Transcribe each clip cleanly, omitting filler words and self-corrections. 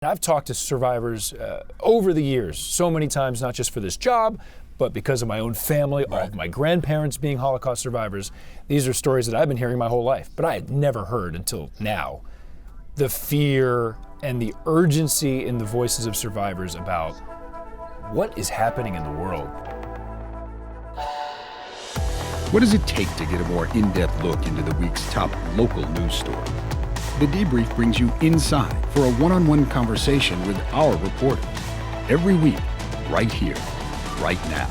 I've talked to survivors over the years, so many times, not just for this job, but because of my own family, all of my grandparents being Holocaust survivors. These are stories that I've been hearing my whole life, but I had never heard until now the fear and the urgency in the voices of survivors about what is happening in the world. What does it take to get a more in-depth look into the week's top local news story? The Debrief brings you inside for a one-on-one conversation with our reporters. Every week, right here, right now.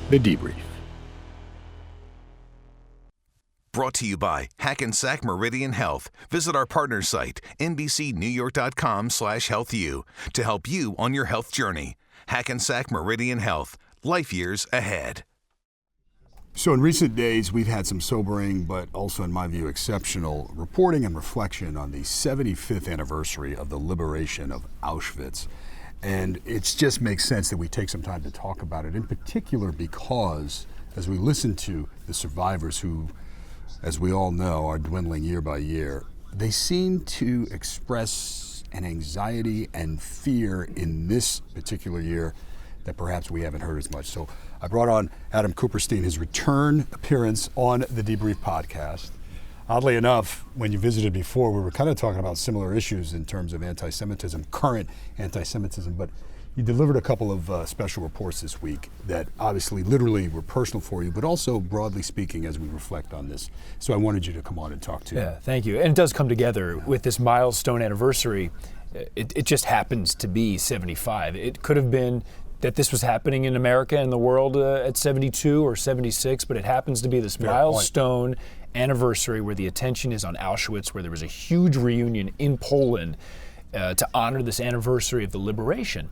The Debrief. Brought to you by Hackensack Meridian Health. Visit our partner site, NBCNewYork.com/healthyou, to help you on your health journey. Hackensack Meridian Health. Life years ahead. So in recent days, we've had some sobering, but also, in my view, exceptional reporting and reflection on the 75th anniversary of the liberation of Auschwitz. And it just makes sense that we take some time to talk about it, in particular because as we listen to the survivors who, as we all know, are dwindling year by year, they seem to express an anxiety and fear in this particular year that perhaps we haven't heard as much. So I brought on Adam Kuperstein, his return appearance on the Debrief podcast. Oddly enough, when you visited before, we were kind of talking about similar issues in terms of anti-Semitism, current anti-Semitism, but you delivered a couple of special reports this week that obviously literally were personal for you, but also broadly speaking as we reflect on this. So I wanted you to come on and talk to you. Yeah, thank you. And it does come together with this milestone anniversary. It just happens to be 75. It could have been that this was happening in America and the world at 72 or 76, but it happens to be this milestone anniversary where the attention is on Auschwitz, where there was a huge reunion in Poland to honor this anniversary of the liberation.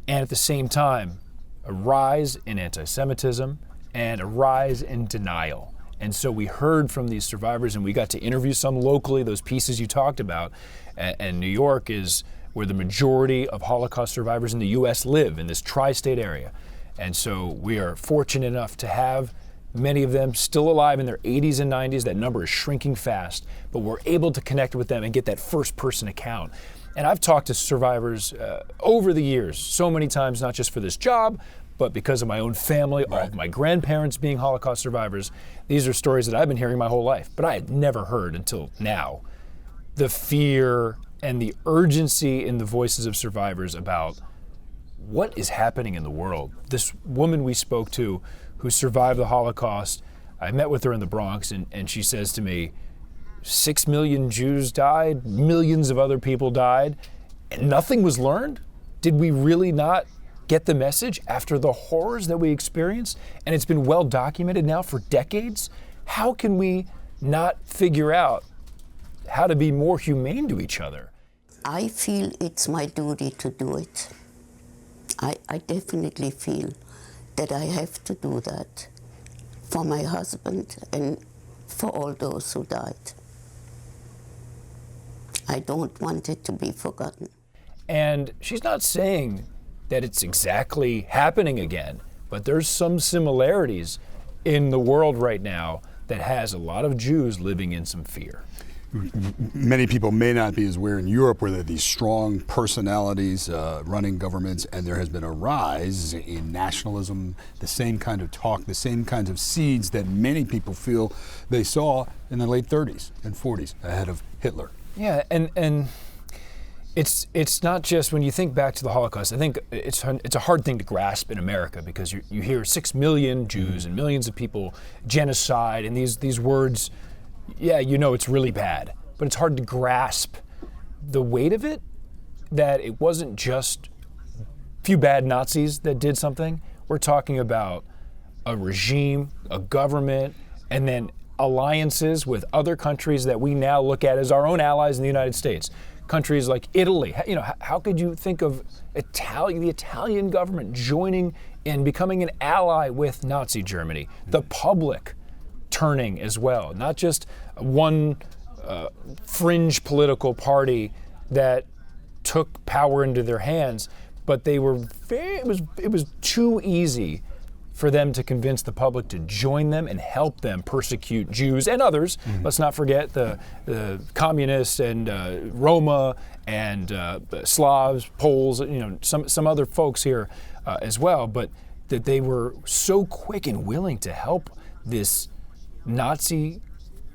And at the same time, a rise in anti-Semitism and a rise in denial. And so we heard from these survivors, and we got to interview some locally, those pieces you talked about. And New York is where the majority of Holocaust survivors in the U.S. live, in this tri-state area. And so we are fortunate enough to have many of them still alive in their 80s and 90s. That number is shrinking fast, but we're able to connect with them and get that first-person account. And I've talked to survivors over the years, so many times, not just for this job, but because of my own family, all of my grandparents being Holocaust survivors. These are stories that I've been hearing my whole life, but I had never heard until now the fear and the urgency in the voices of survivors about what is happening in the world. This woman we spoke to who survived the Holocaust, I met with her in the Bronx, and she says to me, 6 million Jews died, millions of other people died, and nothing was learned? Did we really not get the message after the horrors that we experienced? And it's been well documented now for decades. How can we not figure out how to be more humane to each other? I feel it's my duty to do it. I definitely feel that I have to do that for my husband and for all those who died. I don't want it to be forgotten. And she's not saying that it's exactly happening again, but there's some similarities in the world right now that has a lot of Jews living in some fear. Many people may not be as aware in Europe where there are these strong personalities running governments, and there has been a rise in nationalism, the same kind of talk, the same kinds of seeds that many people feel they saw in the late 30s and 40s ahead of Hitler. Yeah, and it's not just when you think back to the Holocaust. I think it's a hard thing to grasp in America because you hear 6 million Jews and millions of people, genocide, and these words. Yeah, you know it's really bad, but it's hard to grasp the weight of it, that it wasn't just a few bad Nazis that did something. We're talking about a regime, a government, and then alliances with other countries that we now look at as our own allies in the United States. Countries like Italy. You know, how could you think of the Italian government joining and becoming an ally with Nazi Germany? The public turning as well, not just one fringe political party that took power into their hands, but they were it was too easy for them to convince the public to join them and help them persecute Jews and others. Let's not forget the communists and Roma and Slavs, Poles, some other folks here as well, but that they were so quick and willing to help this Nazi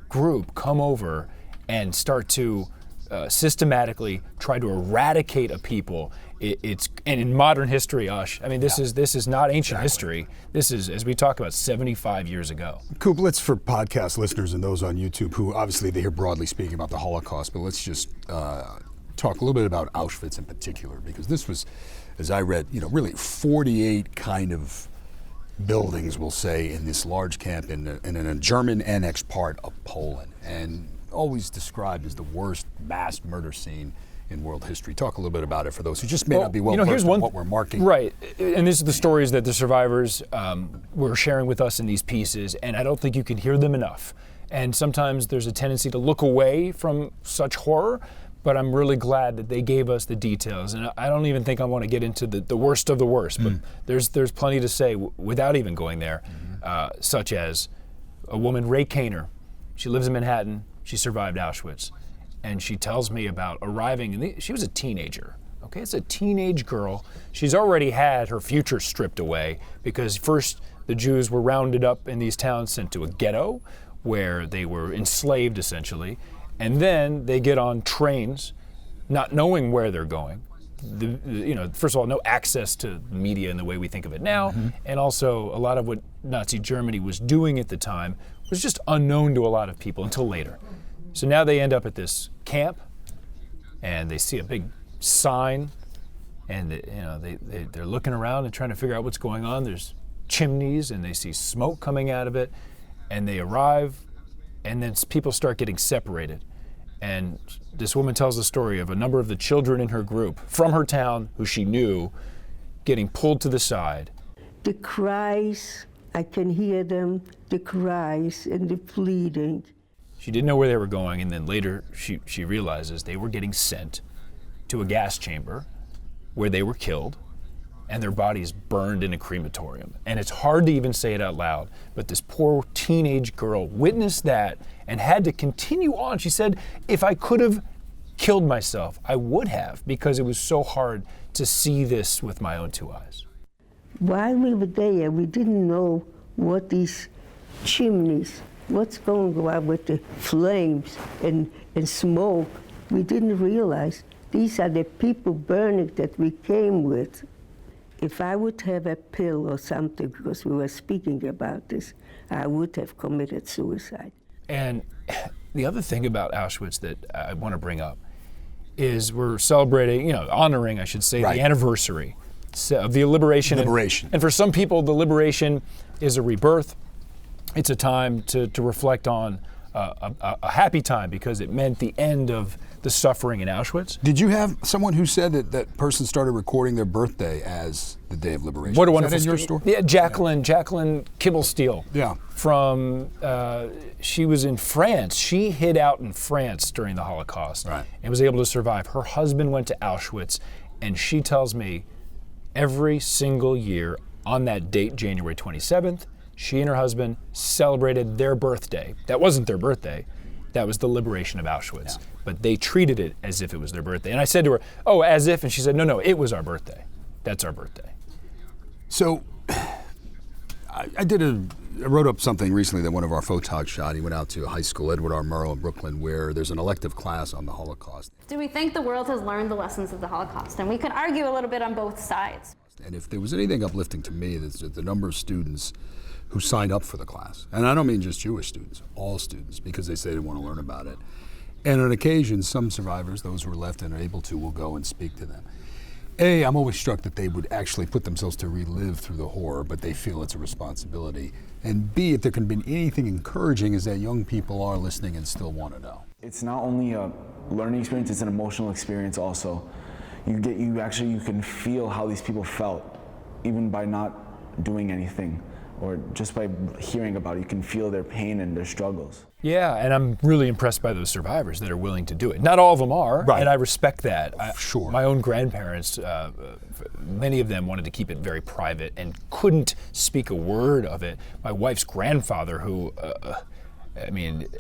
group come over and start to systematically try to eradicate a people. And in modern history, Ush, I mean, this is not ancient history. This is, as we talk about, 75 years ago. Coop, let's, for podcast listeners and those on YouTube who obviously they hear broadly speaking about the Holocaust, but let's just talk a little bit about Auschwitz in particular, because this was, as I read, really 48 kind of buildings, we'll say, in this large camp in a German annexed part of Poland, and always described as the worst mass murder scene in world history. Talk a little bit about it for those who just may not be well versed in what we're marking. Right, and these are the stories that the survivors were sharing with us in these pieces, and I don't think you can hear them enough. And sometimes there's a tendency to look away from such horror, but I'm really glad that they gave us the details. And I don't even think I want to get into the worst of the worst, but there's plenty to say without even going there, such as a woman, Ray Kaner. She lives in Manhattan. She survived Auschwitz. And she tells me about arriving, and she was a teenager. Okay, it's a teenage girl. She's already had her future stripped away because first the Jews were rounded up in these towns, sent to a ghetto where they were enslaved essentially. And then they get on trains, not knowing where they're going. First of all, no access to media in the way we think of it now, and also a lot of what Nazi Germany was doing at the time was just unknown to a lot of people until later. So now they end up at this camp, and they see a big sign, and they're looking around and trying to figure out what's going on. There's chimneys, and they see smoke coming out of it, and they arrive, and then people start getting separated. And this woman tells the story of a number of the children in her group from her town who she knew getting pulled to the side. The cries, I can hear them, the cries and the pleading. She didn't know where they were going, and then later she realizes they were getting sent to a gas chamber where they were killed and their bodies burned in a crematorium. And it's hard to even say it out loud, but this poor teenage girl witnessed that and had to continue on. She said, if I could have killed myself, I would have, because it was so hard to see this with my own two eyes. While we were there, we didn't know what these chimneys, what's going on with the flames and smoke. We didn't realize these are the people burning that we came with. If I would have a pill or something, because we were speaking about this, I would have committed suicide. And the other thing about Auschwitz that I want to bring up is we're celebrating, honoring, I should say, the anniversary of the liberation. And for some people, the liberation is a rebirth. It's a time to reflect on a happy time because it meant the end of the suffering in Auschwitz. Did you have someone who said that person started recording their birthday as the day of liberation? What a wonderful your story? Yeah, Jacqueline Kibblesteel. Yeah. From, she was in France. She hid out in France during the Holocaust and was able to survive. Her husband went to Auschwitz, and she tells me every single year on that date, January 27th, she and her husband celebrated their birthday. That wasn't their birthday. That was the liberation of Auschwitz. Yeah. But they treated it as if it was their birthday. And I said to her, oh, as if? And she said, no, it was our birthday. That's our birthday. So I wrote up something recently that one of our photogs shot. He went out to a high school, Edward R. Murrow in Brooklyn, where there's an elective class on the Holocaust. Do we think the world has learned the lessons of the Holocaust? And we could argue a little bit on both sides. And if there was anything uplifting to me, it's the number of students who signed up for the class. And I don't mean just Jewish students, all students, because they say they want to learn about it. And on occasion, some survivors, those who are left and are able to, will go and speak to them. A, I'm always struck that they would actually put themselves to relive through the horror, but they feel it's a responsibility. And B, if there can be anything encouraging, is that young people are listening and still want to know. It's not only a learning experience, it's an emotional experience also. You can feel how these people felt, even by not doing anything. or just by hearing about it, you can feel their pain and their struggles. Yeah, and I'm really impressed by those survivors that are willing to do it. Not all of them are, Right. and I respect that. Sure. My own grandparents, many of them wanted to keep it very private and couldn't speak a word of it. My wife's grandfather, who,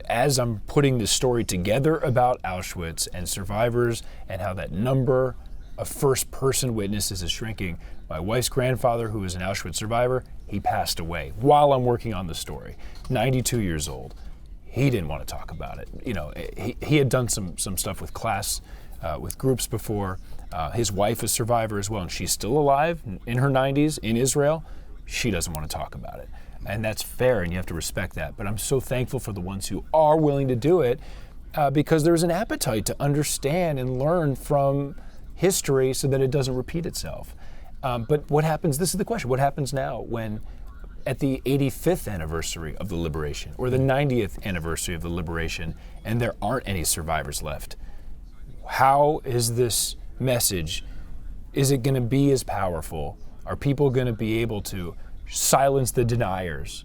as I'm putting this story together about Auschwitz and survivors and how that number of first-person witnesses is shrinking, my wife's grandfather, who was an Auschwitz survivor, he passed away while I'm working on the story, 92 years old. He didn't want to talk about it. You know, he had done some stuff with class, with groups before. His wife is a survivor as well, and she's still alive in her 90s in Israel. She doesn't want to talk about it. And that's fair, and you have to respect that. But I'm so thankful for the ones who are willing to do it, because there's an appetite to understand and learn from history so that it doesn't repeat itself. But what happens, this is the question, what happens now when at the 85th anniversary of the liberation or the 90th anniversary of the liberation and there aren't any survivors left? How is this message, is it going to be as powerful? Are people going to be able to silence the deniers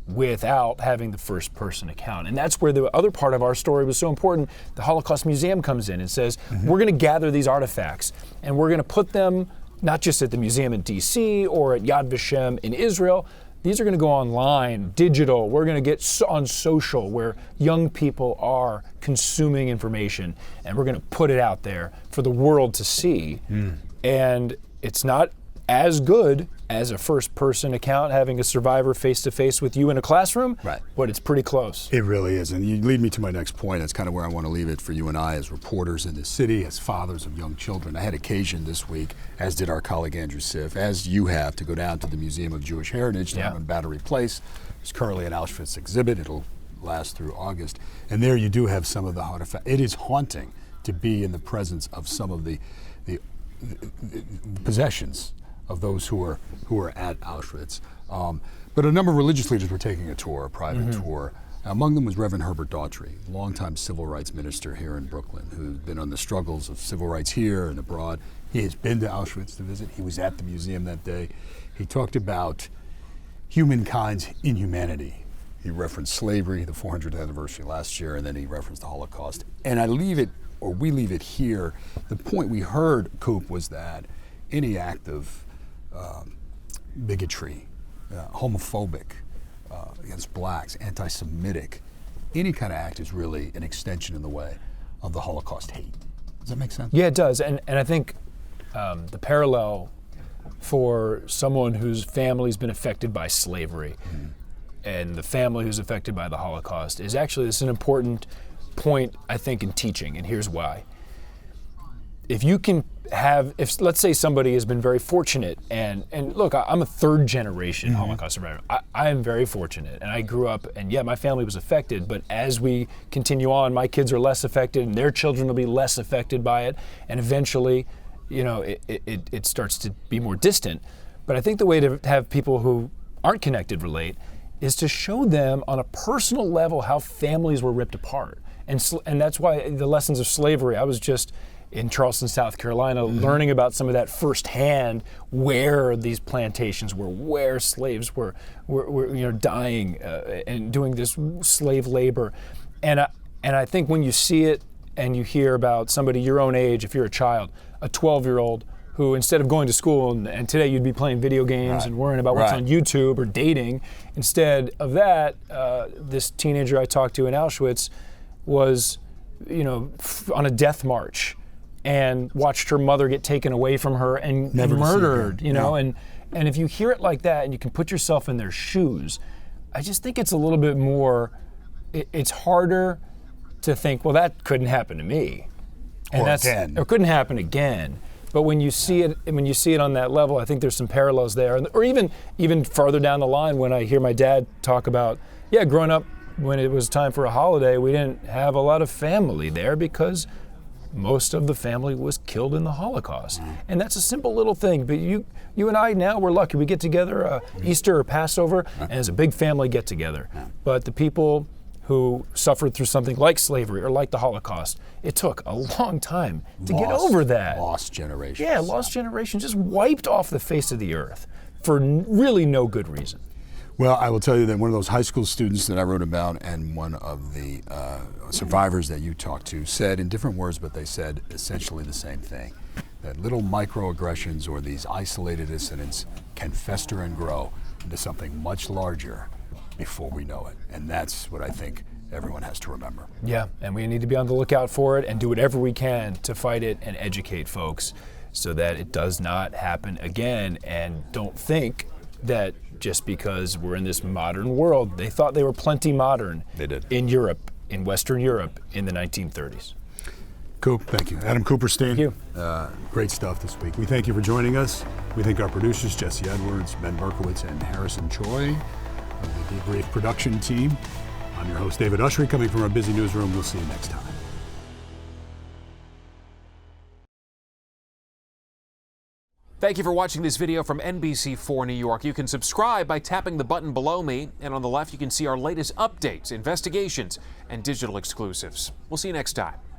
without having the first person account? And that's where the other part of our story was so important. The Holocaust Museum comes in and says, we're going to gather these artifacts and we're going to put them not just at the museum in DC or at Yad Vashem in Israel. These are going to go online, digital. We're going to get on social where young people are consuming information, and we're going to put it out there for the world to see. And it's not as good as a first-person account, having a survivor face-to-face with you in a classroom, Right. But it's pretty close. It really is, and you lead me to my next point. That's kind of where I want to leave it for you and I as reporters in this city, as fathers of young children. I had occasion this week, as did our colleague Andrew Siff, as you have, to go down to the Museum of Jewish Heritage down in Battery Place. There's currently an Auschwitz exhibit. It'll last through August. And there you do have some of the artifacts. It is haunting to be in the presence of some of the possessions of those who are at Auschwitz. But a number of religious leaders were taking a tour, a private tour. Among them was Reverend Herbert Daughtry, longtime civil rights minister here in Brooklyn, who's been on the struggles of civil rights here and abroad. He has been to Auschwitz to visit. He was at the museum that day. He talked about humankind's inhumanity. He referenced slavery, the 400th anniversary last year, and then he referenced the Holocaust. And we leave it here. The point we heard, Coop, was that any act of bigotry, homophobic, against blacks, anti-Semitic, any kind of act is really an extension in the way of the Holocaust hate. Does that make sense? Yeah, it does. And I think the parallel for someone whose family's been affected by slavery and the family who's affected by the Holocaust is actually, this is an important point, I think, in teaching, and here's why. If you can if let's say somebody has been very fortunate, and look, I'm a third generation Holocaust survivor. I am very fortunate, and I grew up, and yeah, my family was affected, but as we continue on, my kids are less affected, and their children will be less affected by it, and eventually, you know, it starts to be more distant. But I think the way to have people who aren't connected relate is to show them on a personal level how families were ripped apart, and that's why the lessons of slavery. I was just in Charleston, South Carolina, learning about some of that firsthand, where these plantations were, where slaves were dying and doing this slave labor, and I think when you see it and you hear about somebody your own age, if you're a child, a 12-year-old who instead of going to school and today you'd be playing video games and worrying about what's on YouTube or dating, instead of that, this teenager I talked to in Auschwitz was, on a death march, and watched her mother get taken away from her and murdered, and if you hear it like that and you can put yourself in their shoes, I just think it's a little bit more, it's harder to think, well, that couldn't happen to me. Or couldn't happen again. But when you see it on that level, I think there's some parallels there. Or even farther down the line, when I hear my dad talk about, growing up, when it was time for a holiday, we didn't have a lot of family there because most of the family was killed in the Holocaust. And that's a simple little thing, but you and I now, we're lucky. We get together Easter or Passover, and as a big family get together. But the people who suffered through something like slavery or like the Holocaust, it took a long time to get over that. Lost generations. Yeah, lost generations, just wiped off the face of the earth for really no good reason. Well, I will tell you that one of those high school students that I wrote about and one of the survivors that you talked to said in different words, but they said essentially the same thing, that little microaggressions or these isolated incidents can fester and grow into something much larger before we know it. And that's what I think everyone has to remember. Yeah, and we need to be on the lookout for it and do whatever we can to fight it and educate folks so that it does not happen again. And don't think that just because we're in this modern world, they thought they were plenty modern. They did. In Europe, in Western Europe, in the 1930s. Coop, thank you. Adam Kuperstein. Thank you. Great stuff this week. We thank you for joining us. We thank our producers, Jesse Edwards, Ben Berkowitz, and Harrison Choi of the Debrief production team. I'm your host, David Daughtry, coming from our busy newsroom. We'll see you next time. Thank you for watching this video from NBC4 New York. You can subscribe by tapping the button below me, and on the left you can see our latest updates, investigations, and digital exclusives. We'll see you next time.